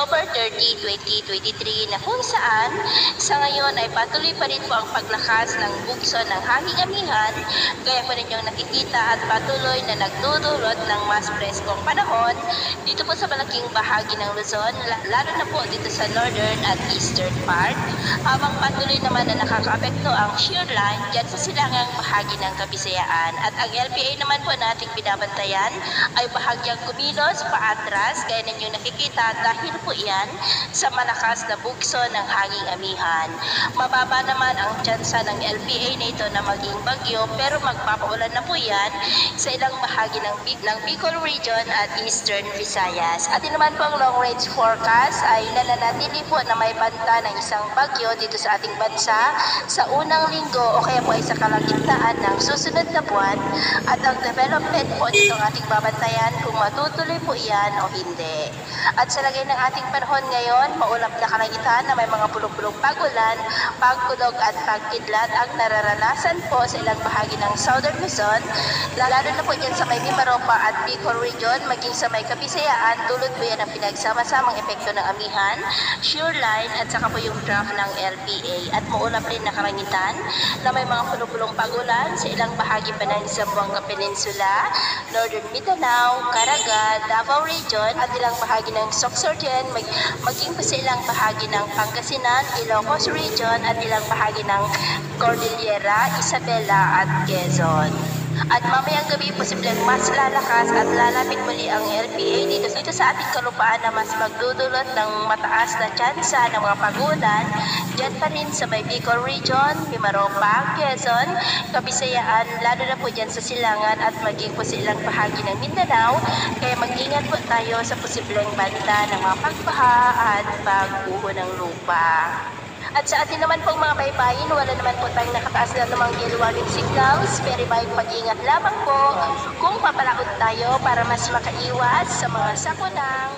October 30, 2023 na kung saan sa ngayon ay patuloy pa rin po ang paglakas ng bugso ng hanging amihan gaya po ninyong nakikita at patuloy na nagdudulot ng mas preskong panahon dito po sa malaking bahagi ng Luzon, lalo na po dito sa northern at eastern part, habang patuloy naman na nakakaapekto ang shear line dyan sa silangang bahagi ng Kabisayaan at ang LPA naman po nating binabantayan ay bahagyang kumilos paatras gaya ninyong nakikita dahil po yan sa malakas na bugso ng hanging amihan. Mababa naman ang tsansa ng LPA na ito na maging bagyo pero magpapaulan na po yan sa ilang bahagi ng Bicol region at Eastern Visayas. At yun naman po ang long range forecast ay nananatili po na may banta ng isang bagyo dito sa ating bansa sa unang linggo o kaya po ay sa kalagitnaan ng susunod na buwan at ang development po dito ang ating babantayan kung matutuloy po yan o hindi. At sa lagay ng ating panahon ngayon, maulap na kalangitan na may mga pulong-pulong pagulan, pagkulog at pagkidlat ang nararanasan po sa ilang bahagi ng Southern Luzon, lalo na po dyan sa may Mimaropa at Bicol region, maging sa may Kabisayaan, dulot po yan ang pinagsama-samang epekto ng amihan, shear line at saka po yung trough ng LPA. At maulap rin na kalangitan na may mga pulong-pulong pagulan sa ilang bahagi pa ng Zamboanga Peninsula, Northern Mindanao, Caraga, Davao region at ilang bahagi ng Sorsogon, maging pa sa ilang bahagi ng Pangasinan, Ilocos region at ilang bahagi ng Cordillera, Isabela at Quezon. At mamayang gabi posibleng mas lalakas at lalapit muli ang LPA dito sa ating kalupaan na mas magdudulot ng mataas na tsansa ng mga pagulan dyan pa rin sa may Bicol region, Mimaropa, Quezon, Kabisayaan, lalo na po dyan sa silangan at maging po sa ilang bahagi ng Mindanao. Kaya mag-ingat po tayo sa posibleng banta ng mga pagbaha at pagguho ng lupa. At sa atin naman pong mga baybayin, wala naman po tayong nakataas na namang yellow warning signals. Very may pag-ingat lamang po kung papalaot tayo para mas makaiwas sa mga sakunang